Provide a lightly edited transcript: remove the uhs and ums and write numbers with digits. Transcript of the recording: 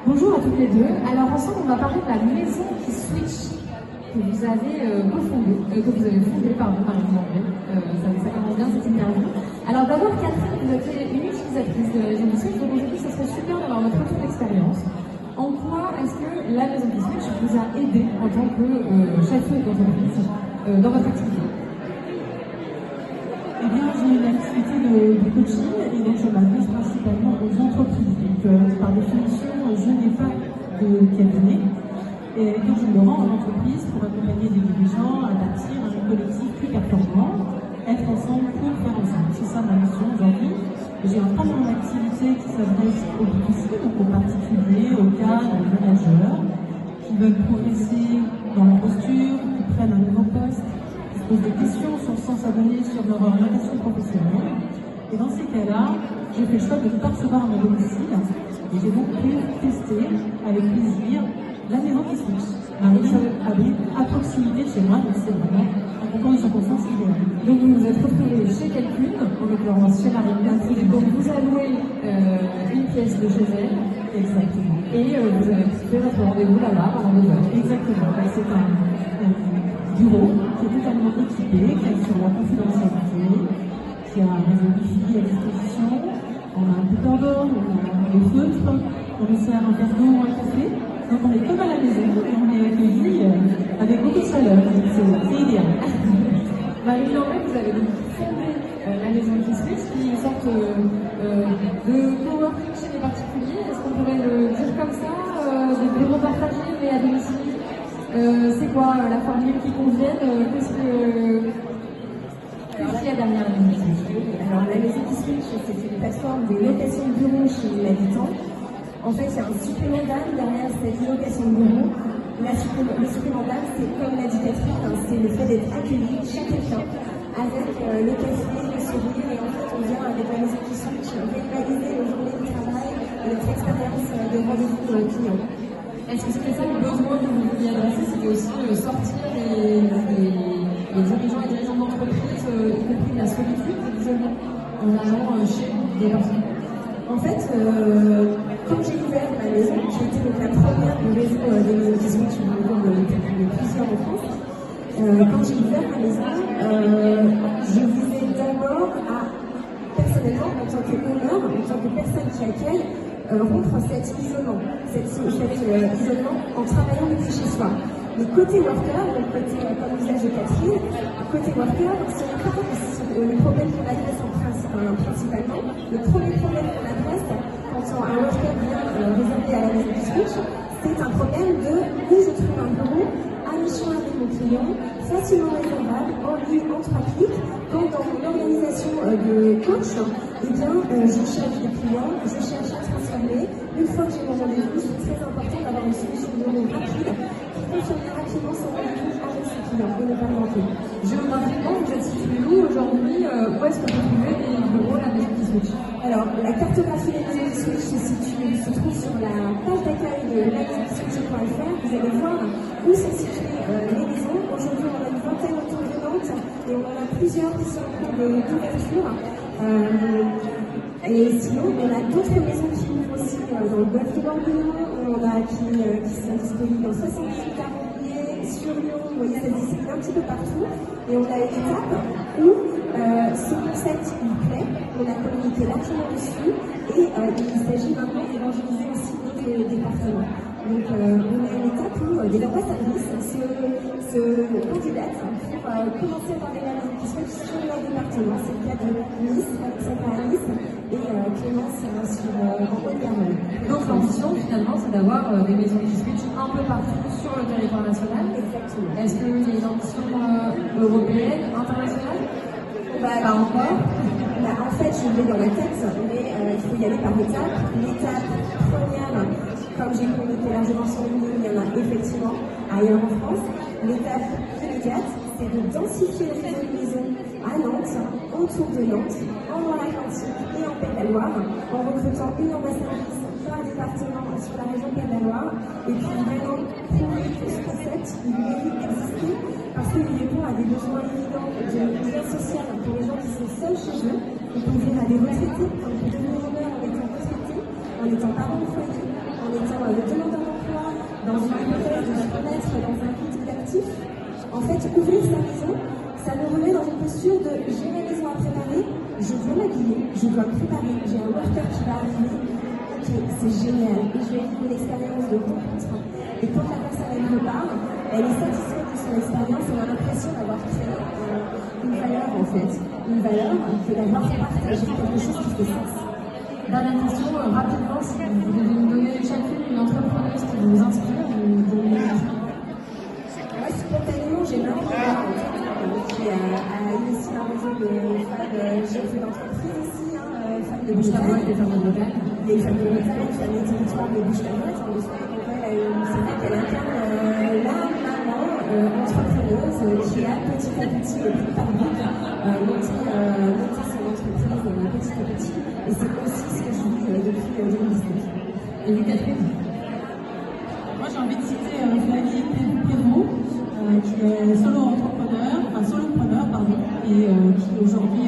Bonjour à toutes les deux. Alors ensemble, on va parler de la maison qui switch que vous avez fondée par Marie-André. Ça commence bien cette interview. Alors d'abord, Catherine, vous êtes une utilisatrice de la maison qui switch, donc aujourd'hui, ce serait super d'avoir votre retour d'expérience. En quoi est-ce que la maison qui switch vous a aidé en tant que chef d'entreprise dans votre activité? Eh bien, j'ai une activité de coaching et donc je m'adresse principalement aux entreprises. Donc, par définition, je n'ai pas de cabinet. Et donc, je me rends en entreprise pour accompagner des dirigeants à bâtir un collectif plus performant, être ensemble pour faire ensemble. C'est ça ma mission aujourd'hui. J'ai un panel d'activités qui s'adresse aux B2C, donc aux particuliers, aux cadres, aux managers, qui veulent progresser dans leur posture, qui prennent un nouveau poste, qui se posent des questions sur le sens à donner sur leur orientation professionnelle. Et dans ces cas-là, j'ai fait le choix de ne pas recevoir à mon domicile. Et j'ai donc pu tester avec plaisir la maison qui switch. Habite à proximité de chez moi, donc c'est vraiment un concours de circonstances idéal. Donc vous vous êtes retrouvés chez quelqu'une, en l'occurrence chez Marine, donc vous allouez une pièce de chez elle. Exactement. Et vous avez fait votre rendez-vous là-bas pendant 2 heures. Exactement. C'est un bureau qui est totalement équipé, qui a sur la confidentialité, qui a un réseau Wi-Fi à disposition. On a un bouton d'or, on a des feutres, on nous sert un verre d'eau ou un café. Donc on est comme à la maison et on est accueillis avec beaucoup de chaleur. C'est idéal. Marie-André, vous avez donc fondé la maison qui switch, qui est une sorte de coworking chez les particuliers. Est-ce qu'on pourrait le dire comme ça, des bureaux partagés mais à domicile? C'est quoi la formule qui convienne? Qu'est-ce qu'il y a derrière la maison qui switch? Alors la maison qui switch, c'est une plateforme de location de bureaux chez l'habitant. En fait, il y a un supplément d'âme derrière cette location de bureau. Le supplément d'âme, c'est comme l'a dit Catherine, c'est le fait d'être accueilli chez quelqu'un avec le café, le sourire, et en fait, on vient avec la maison qui switch rivaliser nos journées de travail et notre expérience de rendez-vous client. Est-ce que c'était ça le besoin que vous vouliez adresser? C'était aussi sortir les dirigeants et dirigeants d'entreprise, y compris la solitude, en allant chez des personnes? En fait, quand j'ai ouvert ma maison, j'ai été donc la première du réseau des maisons qui switch depuis plusieurs en France. Quand j'ai ouvert ma maison, je visais d'abord à, personnellement, en tant qu'honneur, en tant que personne qui accueille, rompre cet isolement, cet isolement en travaillant depuis chez soi. Mais côté worker, donc côté, comme l'usage de Catherine, côté worker, ce n'est pas le problème qu'on adresse principalement. Le premier problème qu'on adresse quand un worker vient réservé à la maison qui switch, c'est un problème de où je trouve un bureau à mi-chemin avec mon client, facilement réservable, en ligne, en 3 clics, quand dans mon organisation de coach, eh bien, je cherche des clients, je cherche à transformer. Une fois que j'ai mon rendez-vous, c'est très important d'avoir une solution de bureau rapide qui fonctionne rapidement son rendez-vous avec ses clients et ne pas manquer. Géographiquement, vous êtes situé où aujourd'hui? Où est-ce que vous trouvez des bureaux à la maison qui switch? Alors, la cartographie des maisons qui switch se trouve sur la page d'accueil de lamaisonquiswitch.fr. Vous allez voir où sont situées les maisons. Aujourd'hui, on a une vingtaine autour de Nantes et on en a plusieurs qui sont en cours d'ouverture. Et sinon, on a d'autres maisons qui ouvrent aussi dans le golfe de Bordeaux, on a qui sont disponibles dans 78 arrondissements, sur Lyon, vous voyez, ça se distribue un petit peu partout. Et on a une étape où ce concept il plaît, on a communiqué largement dessus et il s'agit maintenant d'évangéliser aussi d'autres départements. Donc on a une étape où des ambassadrices se candidatent pour commencer par les maisons qui switch sur leur département. C'est le cas de Nice, Alexandra à Nice et Clémence sur Haute-Garonne. Donc l'ambition finalement c'est d'avoir des maisons qui switch un peu partout sur le territoire national. Exactement. Est-ce qu'il y a une ambition européenne, internationale? Pas encore. En fait, je l'ai dans la tête, mais il faut y aller par étapes. L'étape première, comme j'ai communiqué largement sur le ligne, il y en a effectivement ailleurs en France. L'étape immédiate, c'est de densifier le réseau de maisons à Nantes, autour de Nantes, en Loire-Atlantique et en Pays de la Loire, en recrutant une ambassadrice par département sur la région Pays de la Loire, et puis vraiment prouver que ce concept, il mérite d'exister parce qu'il répond à des besoins évidents de lien social pour les gens qui sont seuls chez eux. On peut ouvrir à des retraités, on peut devenir honneur en étant retraité, en étant parent au foyer, en étant demandeur d'emploi, dans une hypothèse de se remettre dans un rythme actif. En fait, ouvrir sa maison, ça me remet dans une posture de j'ai ma maison à préparer, je dois m'habiller, je dois me préparer, j'ai un worker qui va arriver. Ok, c'est génial. Et je vais vivre une expérience de rencontre. Et quand la personne me parle, elle est satisfaite de son expérience et a l'impression d'avoir créé une valeur en fait. Une valeur que d'avoir partagé quelque chose qui fait sens. Dernière question, rapidement, si vous devez nous donner chacune une entrepreneuse qui vous inspire, vous Moi, spontanément, j'ai Marie Laure, qui a initié un réseau de femmes chefs d'entreprise ici, femmes de Bouche-la-Boîte, des femmes de Bretagne. Les femmes de Bretagne, qui a les territoires de Bouche-la-Boîte. C'est vrai qu'elle incarne la maman entrepreneuse qui a petit à petit, par groupe, monté son entreprise petit à petit. Et c'est aussi ce que je vis depuis 2019. Et vous, Catherine? Moi, j'ai envie de citer Flavie Prévost, qui est solopreneur, et qui aujourd'hui